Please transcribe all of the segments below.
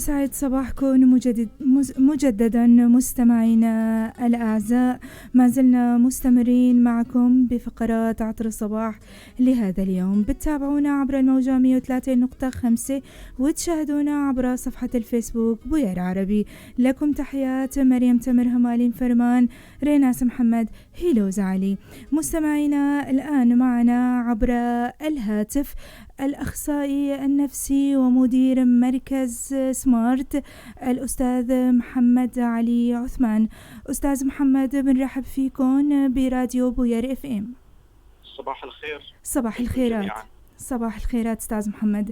يسعد صباحكم مجددا مستمعينا الأعزاء. ما زلنا مستمرين معكم بفقرات عطر الصباح لهذا اليوم. بتتابعونا عبر الموجة 103.5 وتشاهدونا عبر صفحة الفيسبوك بوير عربي. لكم تحيات مريم تمر، همالين فرمان، ريناس محمد، هيلوز علي. مستمعينا الآن معنا عبر الهاتف الأخصائي النفسي ومدير مركز سمارت الأستاذ محمد علي عثمان. أستاذ محمد، بنرحب فيكم براديو بوير اف ام. صباح الخير. صباح الخيرات. صباح الخيرات أستاذ محمد.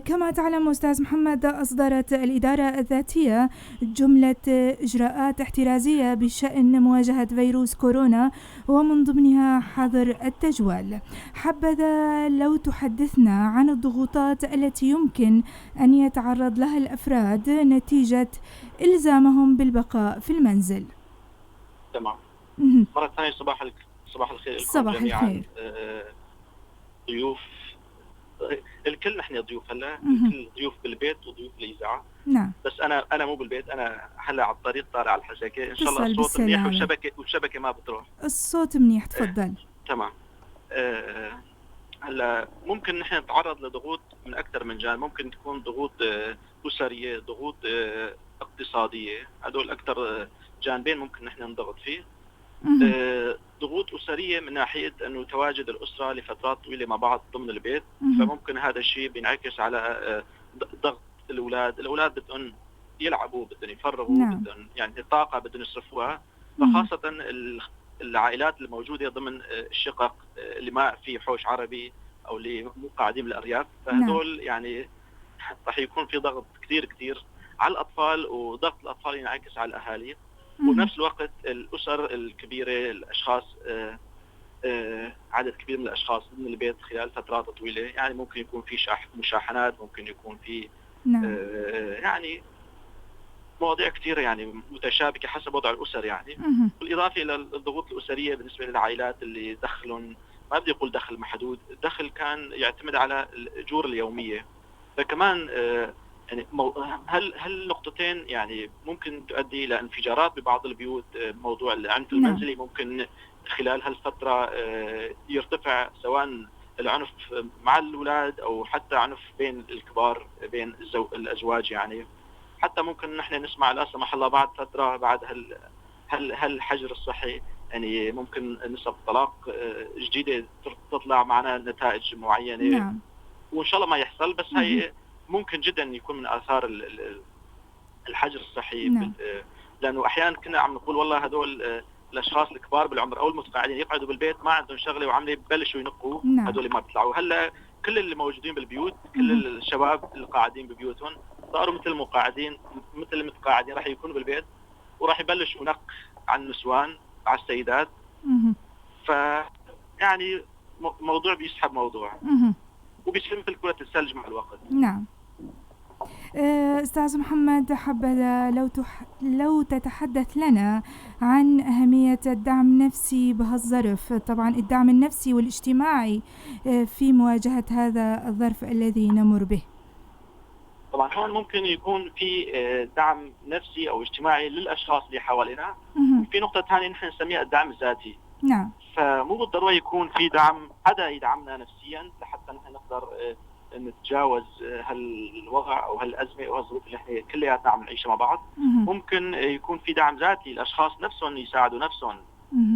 كما تعلم أستاذ محمد، أصدرت الإدارة الذاتية جملة إجراءات احترازية بشأن مواجهة فيروس كورونا، ومن ضمنها حظر التجوال. حبذا لو تحدثنا عن الضغوطات التي يمكن أن يتعرض لها الأفراد نتيجة إلزامهم بالبقاء في المنزل. تمام. مرة ثانية صباح الخير. صباح الخير. ضيوف الكل، نحن ضيوف هلا، الكل ضيوف بالبيت وضيوف بالإذاعة. نعم. بس أنا مو بالبيت، أنا هلا على الطريق طالع على الحساكة. إن شاء الله الصوت منيح والشبكة ما بتروح. الصوت منيح، تفضل. تمام. هلا ممكن نحن نتعرض لضغوط من أكثر من جانب. ممكن تكون ضغوط أسرية، ضغوط اقتصادية. هدول أكثر جانبين ممكن نحن نضغط فيه. ضغوط أسرية من ناحية أنه تواجد الأسرة لفترات طويلة مع بعض ضمن البيت، فممكن هذا الشيء بينعكس على ضغط الأولاد بدهم يلعبوا، بدهم يفرغوا، بدهم يعني الطاقة بدهم يصرفوها. فخاصة العائلات الموجودة ضمن الشقق اللي ما في حوش عربي أو اللي مو قاعدين بالأرياف، فهذول يعني راح يكون في ضغط كثير على الأطفال، وضغط الأطفال ينعكس على الأهالي. ونفس الوقت الأسر الكبيرة، الأشخاص عدد كبير من الأشخاص من البيت خلال فترات طويلة، يعني ممكن يكون في مشاحنات، ممكن يكون في يعني مواضيع كثيرة يعني متشابكة حسب وضع الأسر يعني. بالإضافة إلى الضغوط الأسرية بالنسبة للعائلات اللي دخلهم ما بدي أقول دخل محدود، الدخل كان يعتمد على الأجور اليومية. فكمان يعني هل نقطتين يعني ممكن تؤدي إلى انفجارات ببعض البيوت. موضوع العنف المنزلي ممكن خلال هالفترة يرتفع، سواء العنف مع الأولاد أو حتى عنف بين الكبار، بين الأزواج يعني. حتى ممكن نحن نسمع لا سمح الله بعد فترة، بعد هالحجر الصحي، يعني ممكن نسب طلاق جديدة تطلع معنا نتائج معينة. وإن شاء الله ما يحصل، بس هي ممكن جدا يكون من آثار الحجر الصحي. لأنه أحيانا كنا عم نقول والله هذول الأشخاص الكبار بالعمر أو المتقاعدين يقعدوا بالبيت ما عندهم شغلة وعملوا يبلشوا ينقوا، هذول ما بيطلعوا. هلا كل اللي موجودين بالبيوت، كل الشباب اللي قاعدين ببيوتهم صاروا مثل المقاعدين، مثل المتقاعدين، راح يكونوا بالبيت وراح يبلشوا نق عن النسوان، على السيدات. يعني موضوع بيسحب موضوع وبيصير مثل كرة الثلج مع الوقت. نعم. أستاذ محمد، حبذا لو تتحدث لنا عن أهمية الدعم النفسي بهالظرف، طبعا الدعم النفسي والاجتماعي في مواجهة هذا الظرف الذي نمر به. طبعا هون ممكن يكون في دعم نفسي أو اجتماعي للأشخاص اللي حوالينا. وفي نقطة ثانية نحن نسميها الدعم الذاتي. نعم. فمو بالضرورة يكون في دعم حدا يدعمنا نفسيا لحتى نحن نقدر نتجاوز هالوضع او هالازمه او هالظروف اللي احنا كلياتنا عم نعيشها مع بعض. ممكن يكون في دعم ذاتي، الاشخاص نفسهم يساعدوا نفسهم.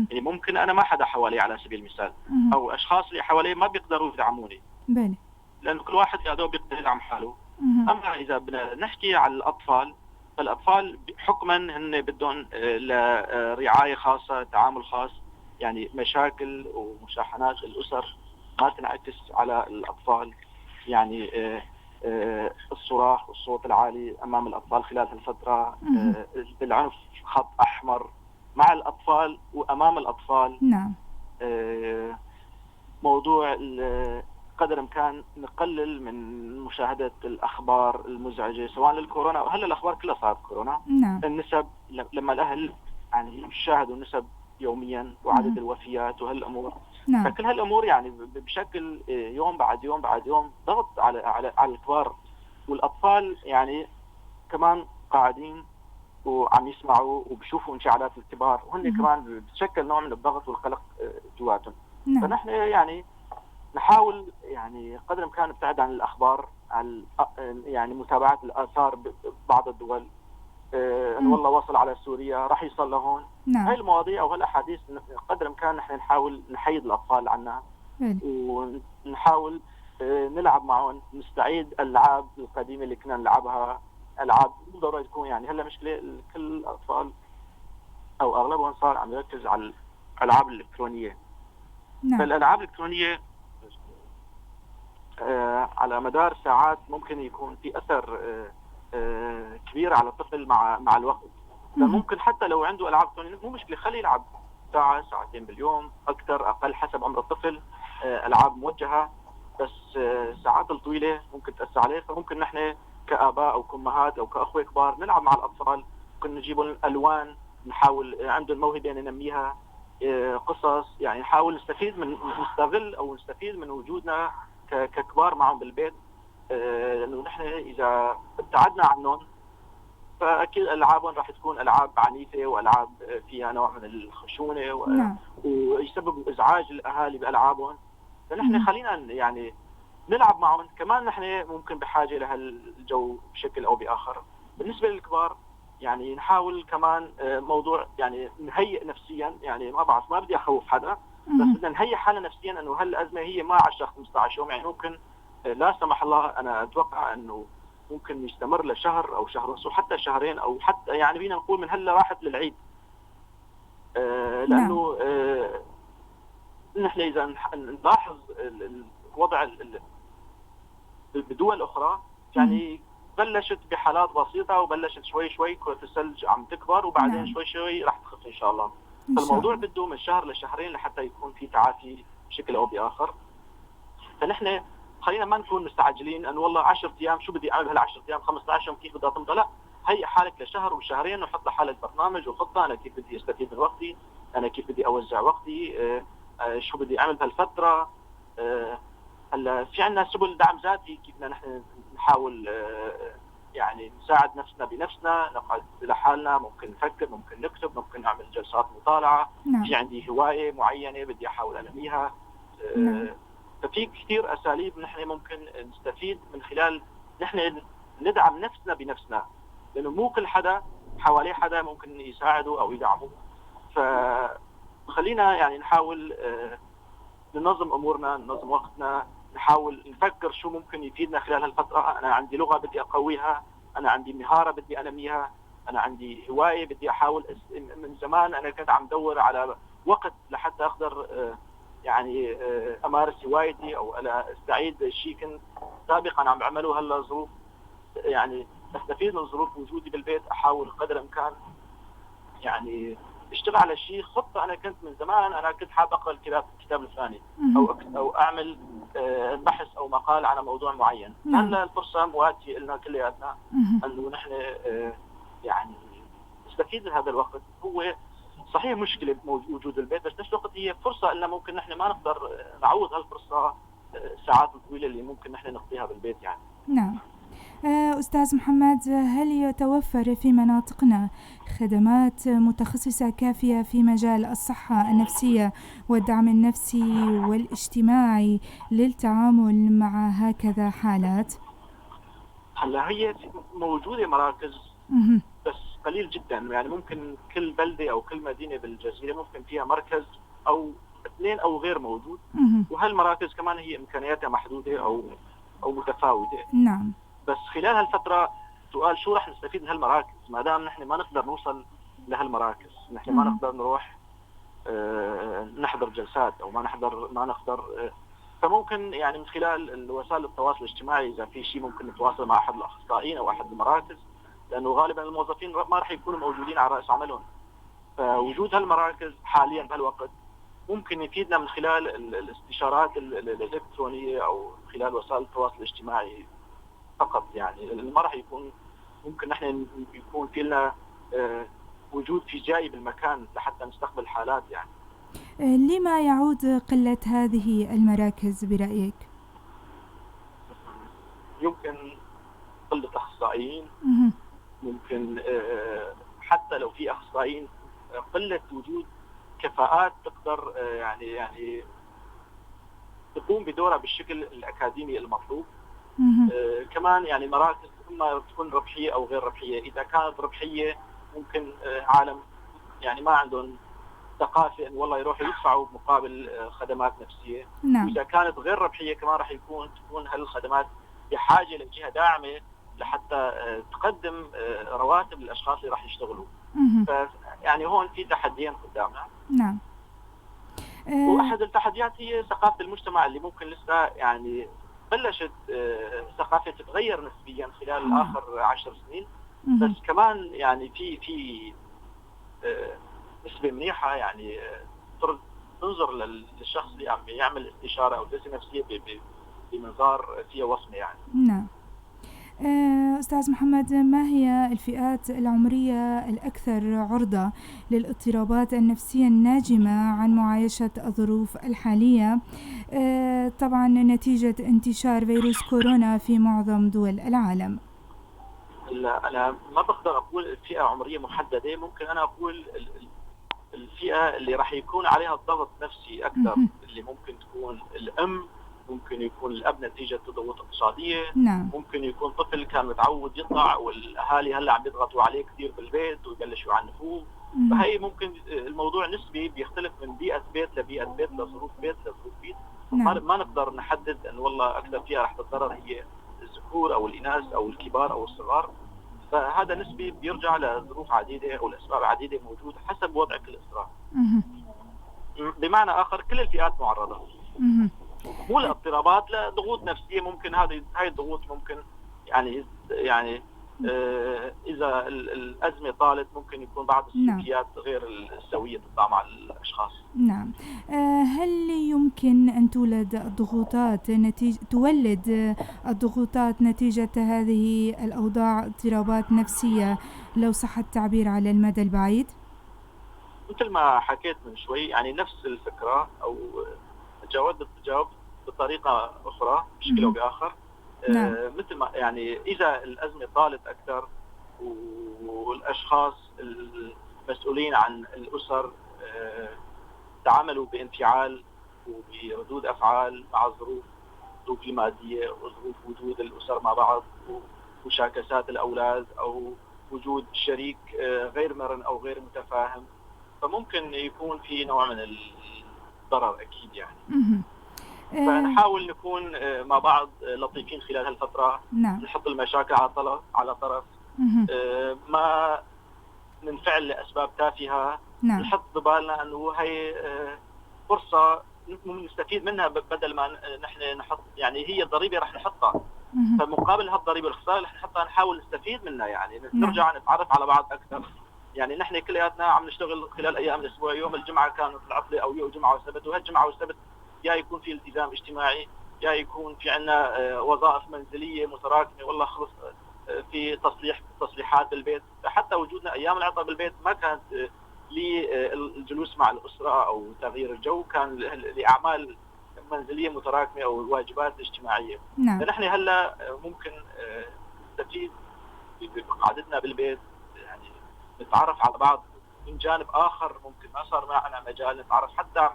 يعني ممكن انا ما حدا حوالي على سبيل المثال، او اشخاص اللي حوالي ما بيقدروا يدعموني، لانه كل واحد قاعد بيقدر يدعم حاله. اما اذا بدنا نحكي على الاطفال، فالاطفال حكما هن بدهم لرعايه خاصه، تعامل خاص. يعني مشاكل ومشاحنات الاسر ما تنعكس على الاطفال. يعني الصراخ والصوت العالي امام الاطفال خلال هالفتره، بالعنف خط احمر مع الاطفال وامام الاطفال. نعم. موضوع قدر الامكان نقلل من مشاهده الاخبار المزعجه سواء للكورونا او هلا الاخبار كلها صارت كورونا. نعم. النسب لما الاهل يعني يشاهدوا النسب يوميا وعدد الوفيات وهالامور. نعم. فكل هالامور يعني بشكل يوم بعد يوم بعد يوم ضغط على الكبار والاطفال. يعني كمان قاعدين وعم يسمعوا وبشوفوا انشعالات الكبار، وهن كمان بتشكل نوع من الضغط والقلق جواتهم. فنحن يعني نحاول يعني قدر الامكان نبتعد عن الاخبار، عن يعني متابعه الاثار ببعض الدول، انه والله وصل على سوريا راح يوصل لهون. هاي المواضيع او هالاحاديث قدر الامكان نحن نحاول نحيد الاطفال عنها، ونحاول نلعب معهم، نستعيد الالعاب القديمه اللي كنا نلعبها. العاب مو ضروري تكون يعني هلا مشكله كل الاطفال او اغلبهم صار عم يركز على الالعاب الالكترونيه. فالالعاب الالكترونيه على مدار ساعات ممكن يكون في اثر كبير على الطفل مع الوقت. فممكن حتى لو عنده العاب الكترونيه مو مشكله، خليه يلعب ساعه ساعتين باليوم، اكثر اقل حسب عمر الطفل، العاب موجهه. بس الساعات الطويله ممكن تاثر عليه. فممكن نحن كاباء او كامهات او كاخوه كبار نلعب مع الاطفال، ممكن نجيب الالوان، نحاول عندهم موهبه ننميها، قصص، يعني نحاول نستغل او نستفيد من وجودنا ككبار معهم بالبيت. لانه نحن اذا ابتعدنا عنهم فاكيد العابهم راح تكون العاب عنيفه والعاب فيها نوع من الخشونه ويسببوا ازعاج الاهالي بالعابهم. فنحن خلينا يعني نلعب معهم. كمان نحن ممكن بحاجه لهالجو بشكل او باخر. بالنسبه للكبار يعني نحاول كمان موضوع يعني نهيئ نفسيا، يعني ما بعرف، ما بدي اخوف حدا، بس بدنا نهيئ حالنا نفسيا انه هالازمه هي ما 10 15 يوم، يعني ممكن لا سمح الله انا اتوقع انه ممكن يستمر لشهر او شهر ونص وحتى شهرين، او حتى يعني فينا نقول من هلا راحت للعيد. لانه نحن اذا نلاحظ الوضع بدول اخرى يعني بلشت بحالات بسيطه وبلشت شوي شوي كرة الثلج عم تكبر، وبعدين شوي شوي راح تخف ان شاء الله. فالموضوع بده من شهر لشهرين لحتى يكون في تعافي بشكل او باخر. فنحن خلينا ما نكون مستعجلين انه والله 10 ايام شو بدي اعمل بهال10 ايام 15 يوم كيف بدها تمضى. لا، هيئ حالك لشهر وشهرين وحط لحالك برنامج وخطه، انا كيف بدي استفيد من وقتي، انا كيف بدي اوزع وقتي، شو بدي اعمل بهالفتره. هلا في عندنا سبل دعم ذاتي، كيف بدنا نحن نحاول يعني نساعد نفسنا بنفسنا، نقعد لحالنا، ممكن نفكر، ممكن نكتب، ممكن نعمل جلسات مطالعه. في عندي هوايه معينه بدي احاول انميها. ففي كثير اساليب نحن ممكن نستفيد من خلال نحن ندعم نفسنا بنفسنا، لانه مو كل حدا حواليه حدا ممكن يساعده او يدعمه. فخلينا يعني نحاول ننظم امورنا، ننظم وقتنا، نحاول نفكر شو ممكن يفيدنا خلال هالفتره. انا عندي لغه بدي اقويها، انا عندي مهاره بدي انميها، انا عندي هوايه بدي احاول. من زمان انا كنت عم دور على وقت لحتى اقدر يعني امارس هوايتي او استعيد شيء كنت سابقا عم بعمله. هلا ظروف يعني استفيد من ظروف وجودي بالبيت، احاول قدر الامكان يعني اشتغل على شيء خطه. انا كنت من زمان انا كنت حابب اقرا الكتاب الفلاني او اعمل بحث او مقال على موضوع معين. هلا الفرصه مواتيه لنا كلياتنا انه نحن يعني نستفيد من هذا الوقت. هو صحيح مشكله وجود البيت، بس نفس الوقت هي فرصه لنا ممكن نحن ما نقدر نعوض هالفرصه الساعات الطويله اللي ممكن نحن نقضيها بالبيت يعني. نعم. أستاذ محمد، هل يتوفر في مناطقنا خدمات متخصصة كافية في مجال الصحة النفسية والدعم النفسي والاجتماعي للتعامل مع هكذا حالات؟ هلا هي موجودة مراكز بس قليل جدا، يعني ممكن كل بلدة أو كل مدينة بالجزيرة ممكن فيها مركز أو اثنين أو غير موجود. وهالمراكز كمان هي إمكانياتها محدودة أو متفاوتة. نعم. بس خلال هالفترة سؤال شو رح نستفيد من هالمراكز ما دام نحن ما نقدر نوصل لهالمراكز، نحن ما نقدر نروح نحضر جلسات أو ما نقدر فممكن يعني من خلال وسائل التواصل الاجتماعي إذا في شيء ممكن نتواصل مع أحد الأخصائيين أو أحد المراكز، لأنه غالبا الموظفين ما رح يكونوا موجودين على رأس عملهم. فوجود هالمراكز حاليا بهالوقت ممكن يفيدنا من خلال الاستشارات الإلكترونية أو خلال وسائل التواصل الاجتماعي فقط. يعني ما راح يكون ممكن نحن يكون في لنا وجود فيزيائي بالمكان لحتى نستقبل حالات يعني. لما يعود قلة هذه المراكز برأيك؟ يمكن قلة أخصائيين، ممكن حتى لو في اخصائيين قله وجود كفاءات تقدر يعني تقوم بدورها بالشكل الاكاديمي المطلوب. كمان يعني مراكز اما تكون ربحيه او غير ربحيه. اذا كانت ربحيه ممكن عالم يعني ما عندهم ثقافه ان والله يروحوا يدفعوا مقابل خدمات نفسيه. نعم. واذا كانت غير ربحيه كمان راح تكون هالخدمات بحاجه لجهه داعمه لحتى تقدم رواتب للاشخاص اللي راح يشتغلوا. يعني هون في تحديين قدامنا. نعم. واحد التحديات هي ثقافه المجتمع اللي ممكن لسه يعني بلشت ثقافه تتغير نسبيا خلال اخر 10 سنين. بس كمان يعني في نسبه منيحه يعني تنظر للشخص اللي عم يعمل استشاره او جلسه نفسيه بمنظار فيها وصمه يعني. نعم. أستاذ محمد، ما هي الفئات العمرية الأكثر عرضة للاضطرابات النفسية الناجمة عن معايشة الظروف الحالية طبعا نتيجة انتشار فيروس كورونا في معظم دول العالم؟ لا أنا ما بقدر أقول فئة عمرية محددة. ممكن أنا أقول الفئة اللي راح يكون عليها الضغط نفسي أكثر اللي ممكن تكون الأم، ممكن يكون الأب نتيجة تضغط اقتصادية. نعم. ممكن يكون طفل كان متعود يطلع والأهالي هلا عم يضغطوا عليه كثير بالبيت ويبلشوا يعنفوه. فهي ممكن الموضوع نسبي بيختلف من بيئة بيت لبيئة بيت لظروف بيت لظروف بيت. نعم. ما نقدر نحدد أن والله أكثر فئة راح تتضرر هي الذكور أو الإناث أو الكبار أو الصغار. فهذا نسبي بيرجع لظروف عديدة أو لأسباب عديدة موجودة حسب وضع كل إسرة. بمعنى آخر كل الفئات معرضة. مو الاضطرابات، لا ضغوط نفسية ممكن. هاي الضغوط ممكن يعني إذا الأزمة طالت ممكن يكون بعض السلوكيات غير السوية تطلع مع الأشخاص. نعم. هل يمكن أن تولد الضغوطات نتيجة هذه الأوضاع اضطرابات نفسية لو صح التعبير على المدى البعيد؟ مثل ما حكيت من شوي يعني نفس الفكرة أو جاوبت بطريقة أخرى بشكل أو بآخر. نعم. مثل ما يعني إذا الأزمة طالت أكثر والأشخاص المسؤولين عن الأسر تعاملوا بانفعال وبردود أفعال مع الظروف المادية وظروف وجود الأسر مع بعض ومشاكسات الأولاد أو وجود شريك غير مرن أو غير متفاهم، فممكن يكون في نوع من الضرر أكيد يعني. فنحاول نكون مع بعض لطيفين خلال هالفترة. نعم. نحط المشاكل على طرف ما ننفعل لأسباب تافهة. نعم. نحط ببالنا أنه هي فرصة نستفيد منها بدل ما نحن نحط يعني هي ضريبة رح نحطها. فمقابل هالضريبة والخسارة اللي رح نحطها نحاول نستفيد منها يعني نرجع نتعرف على بعض أكثر. يعني نحن كلياتنا عم نشتغل خلال أيام الأسبوع. يوم الجمعة كانت العطلة أو يوم الجمعة والسبت، وهالجمعة والسبت يا يكون في التزام اجتماعي يا يكون في عنا وظائف منزلية متراكمة. والله خلص في تصليحات بالبيت. حتى وجودنا أيام العطلة بالبيت ما كانت للجلوس مع الأسرة أو تغيير الجو، كان لأعمال منزلية متراكمة أو واجبات اجتماعية. نعم. فنحن هلا ممكن نستفيد بقعدتنا بالبيت يعني نتعرف على بعض من جانب آخر. ممكن ما صار معنا مجال نتعرف حتى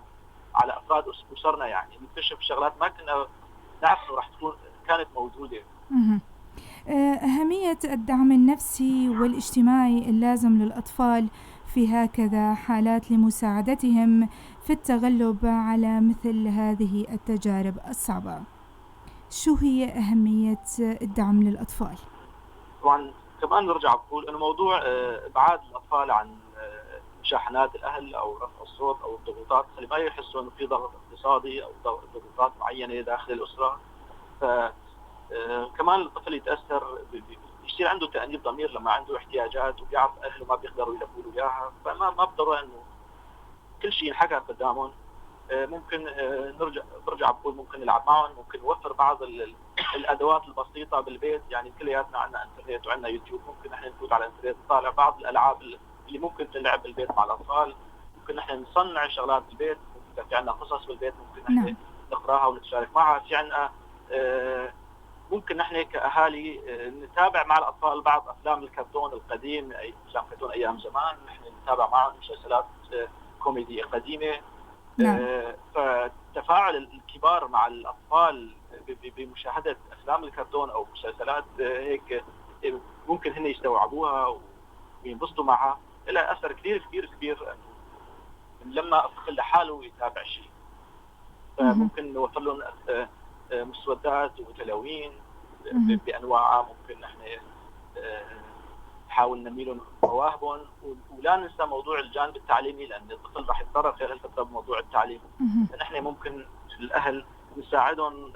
على أفراد أسرنا يعني نكتشف شغلات ما كنا نعرف راح تكون كانت موجودة. أهمية الدعم النفسي والاجتماعي اللازم للأطفال في هكذا حالات لمساعدتهم في التغلب على مثل هذه التجارب الصعبة. شو هي أهمية الدعم للأطفال؟ طبعا كمان نرجع بقول إنه موضوع إبعاد الأطفال عن مشاحنات الأهل أو رفع الصوت أو الضغوطات اللي ما يحسوا إنه في ضغط اقتصادي أو ضغوطات معينة داخل الأسرة. كمان الطفل يتأثر يصير عنده تأنيب ضمير لما عنده احتياجات وبيعرف أهله ما بيقدروا يلبوا له إياها. فما بضروا إنه كل شيء ينحكى قدامهم. ممكن برجع بقول ممكن نلعب معهم، ممكن نوفر بعض الأدوات البسيطة بالبيت. يعني كلياتنا عندنا انترنت وعندنا يوتيوب، ممكن نحن نفوت على الانترنت نطالع بعض الألعاب اللي ممكن تلعب بالبيت مع الأطفال. ممكن نحن نصنع شغلات بالبيت، ممكن في عندنا قصص بالبيت ممكن نحن نقراها ونتشارك معها. في عندنا ممكن نحن كأهالي نتابع مع الأطفال بعض أفلام الكرتون القديم، أي أفلام كرتون أيام زمان، نحن نتابع معهم مسلسلات كوميدية قديمة. نعم. فتفاعل الكبار مع الأطفال بمشاهدة أفلام الكرتون أو مسلسلات هيك ممكن هن يستوعبوها وينبسطوا معها، لها أثر كثير كبير كبير لما الطفل لحاله يتابع شيء. فممكن نوفر لهم مسودات وتلوين بانواعها، ممكن نحن نحاول ننمي لهم مواهبهم، ولا ننسى موضوع الجانب التعليمي، لان الطفل راح يتضرر خلال الفتره بموضوع التعليم. فنحن ممكن الاهل نساعدهم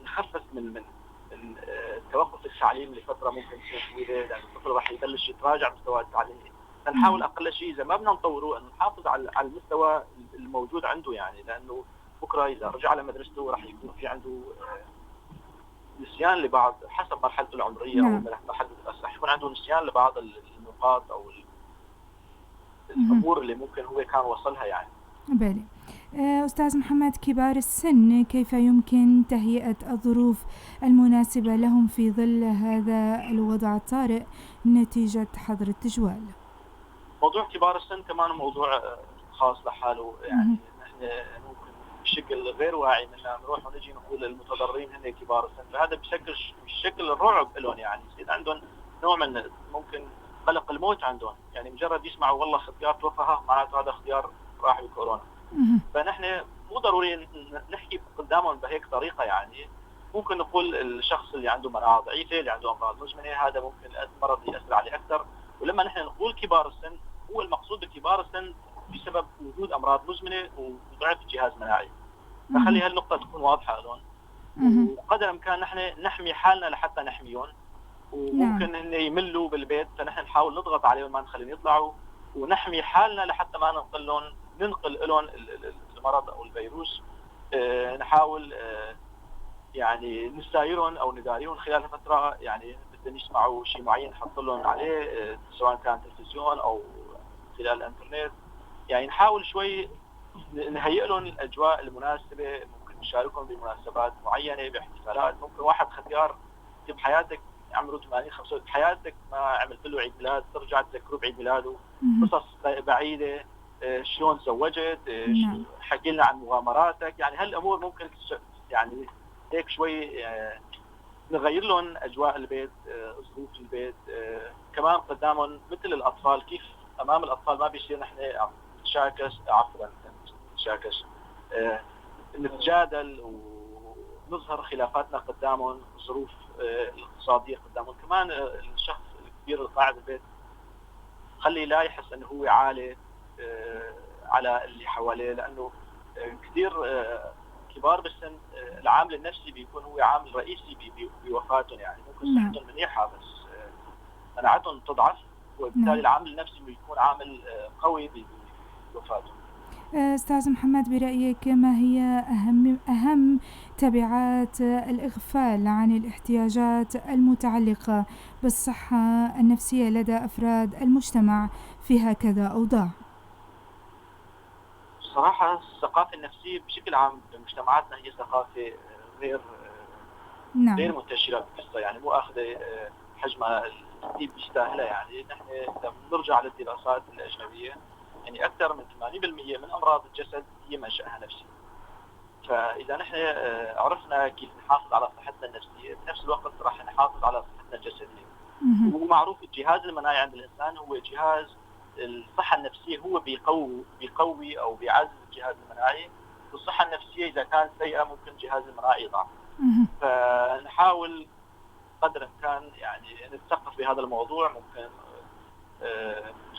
نخفف من التوقف التعليمي لفتره ممكن تكون طويله، لان الطفل راح يبلش يتراجع مستواه التعليمي. فنحاول اقل شيء اذا ما بدنا نطوره انه نحافظ على المستوى الموجود عنده، يعني لانه بكره اذا رجع على مدرسته راح يكون في عنده نسيان لبعض حسب مرحلته العمريه. او مرحله الدراسه راح يكون عنده نسيان لبعض النقاط او الامور اللي ممكن هو كان وصلها يعني. بالي. أستاذ محمد، كبار السن كيف يمكن تهيئة الظروف المناسبة لهم في ظل هذا الوضع الطارئ نتيجة حظر التجوال؟ موضوع كبار السن كمان موضوع خاص لحاله، يعني نحن ممكن بشكل غير واعي منا نروح ونجي نقول المتضررين هن كبار السن، فهذا بشكل الرعب لهم، يعني يصير عندهم نوع من ممكن قلق الموت عندهم، يعني مجرد يسمعوا والله اختيار توفى معناته هذا اختيار راح بكورونا. فنحن مو ضروري نحكي قدامهم بهيك طريقه، يعني ممكن نقول الشخص اللي عنده مناعه ضعيفه، اللي عنده امراض مزمنه، هذا ممكن المرض ياثر عليه اكثر. ولما نحن نقول كبار السن، هو المقصود بكبار السن بسبب وجود امراض مزمنه وضعف الجهاز المناعي. فخلي هالنقطه تكون واضحه لهم، وقدر الامكان نحن نحمي حالنا لحتى نحميهم. وممكن ان يملوا بالبيت، فنحن نحاول نضغط عليهم ما نخليهم يطلعوا، ونحمي حالنا لحتى ما ننقل لهم المرض او الفيروس. نحاول يعني نسايرهم او نداريهم خلال فتره، يعني بدهم يسمعوا شيء معين نحط لهم عليه، سواء كان تلفزيون او خلال الانترنت. يعني نحاول شوي نهيئ لهم الاجواء المناسبه، ممكن نشاركهم بمناسبات معينه، باحتفالات. ممكن واحد ختيار بحياتك عمره 80 85 بحياتك ما عملت له عيد ميلاد، ترجع تذكره بعيد ميلاده، قصص بعيده، شلون تزوجت، حكي لنا عن مغامراتك. يعني هالامور ممكن يعني هيك شوي نغير لهم اجواء البيت، ظروف البيت. كمان قدامهم مثل الاطفال، كيف امام الاطفال ما بيصير نحن نتجادل ونظهر خلافاتنا قدامهم، الظروف الاقتصاديه قدامهم. كمان الشخص الكبير اللي قاعد بالبيت خلي لا يحس انه هو عالي على اللي حواليه، لانه كثير كبار بالسن العامل النفسي بيكون هو عامل رئيسي بوفاتهم. يعني ممكن صحتهم منيحه بس مناعتهم تضعف، وبالتالي العامل النفسي بيكون عامل قوي بوفاتهم. أستاذ محمد، برأيك ما هي أهم تبعات الإغفال عن الاحتياجات المتعلقة بالصحة النفسية لدى أفراد المجتمع في هكذا أوضاع؟ صراحة الثقافة النفسية بشكل عام بمجتمعاتنا هي ثقافة غير منتشرة بقصة، يعني مو أخذ حجمها اللي بيستاهلها. يعني نحن إذا بنرجع للدراسات الأجنبية، يعني أكثر من 80% من أمراض الجسد هي منشأها نفسي. فإذا نحن عرفنا كيف نحافظ على صحتنا النفسية، بنفس الوقت راح نحافظ على صحتنا الجسدية. ومعروف الجهاز المناعي عند الإنسان هو جهاز الصحة النفسية، هو بيقوي أو بيعزز الجهاز المناعي. والصحة النفسية إذا كانت سيئة ممكن الجهاز المناعي يضعف. فنحاول قدر الإمكان يعني نتثقف بهذا الموضوع، ممكن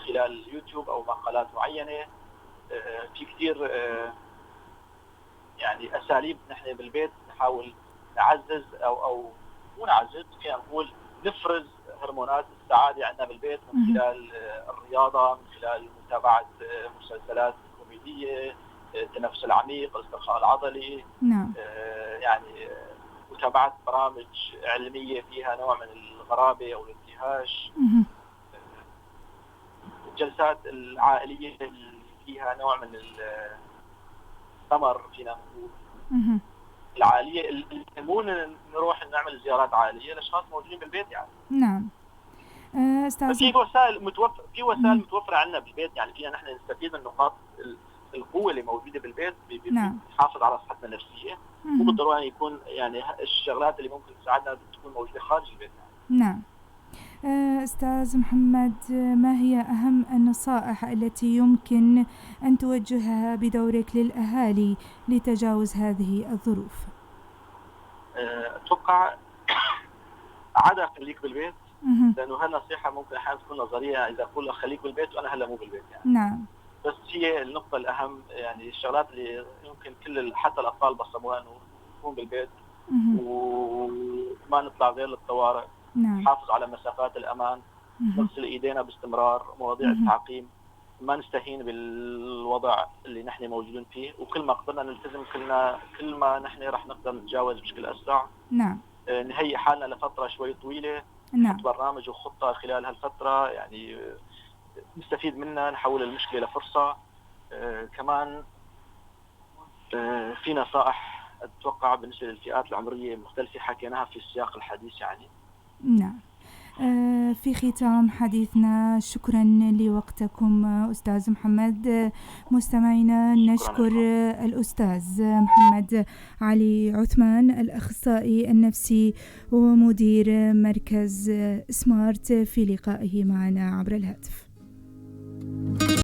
خلال يوتيوب أو مقالات معينة. في كثير يعني أساليب نحن بالبيت نحاول نعزز أو مو نعزز، فينا نقول نفرز هرمونات السعادة عندنا بالبيت من خلال الرياضة، من خلال متابعة مسلسلات كوميدية، التنفس العميق، الاسترخاء العضلي. يعني متابعة برامج علمية فيها نوع من الغرابة أو الانتهاش. الجلسات العائلية اللي فيها نوع من الثمر فينا نقول. العائليه، مو نروح نعمل زيارات عائليه لاشخاص موجودين بالبيت يعني. نعم. استاذ في وسائل متوفره عندنا بالبيت، يعني فينا نحن نستفيد من نقاط القوه اللي موجوده بالبيت، نعم. بنحافظ على صحتنا النفسيه. مو بالضروره يكون يعني الشغلات اللي ممكن تساعدنا تكون موجوده خارج البيت يعني. نعم. أستاذ محمد، ما هي أهم النصائح التي يمكن أن توجهها بدورك للأهالي لتجاوز هذه الظروف؟ أتوقع عادة خليك بالبيت، لأنه هالنصيحة ممكن أحيانا تكون نظرية، إذا أقول خليك بالبيت وأنا هلا مو بالبيت يعني. نعم. بس هي النقطة الأهم، يعني الشغلات اللي يمكن حتى الأطفال بصموها إنه نكون بالبيت وما نطلع غير للطوارئ. نعم. نحافظ على مسافات الأمان، نغسل إيدينا باستمرار، مواضيع التعقيم، ما نستهين بالوضع اللي نحن موجودين فيه، وكل ما قدرنا نلتزم كل ما نحن رح نقدر نتجاوز بشكل أسرع. نعم. نهيئ حالنا لفترة شوي طويلة، نعم. نحط برنامج وخطة خلال هالفترة، يعني نستفيد منها، نحول المشكلة لفرصة. كمان في نصائح أتوقع بالنسبة للفئات العمرية المختلفة حكيناها في السياق الحديث يعني. نعم. في ختام حديثنا، شكرا لوقتكم أستاذ محمد. مستمعينا نشكر الأستاذ محمد علي عثمان، الأخصائي النفسي ومدير مركز سمارت، في لقائه معنا عبر الهاتف.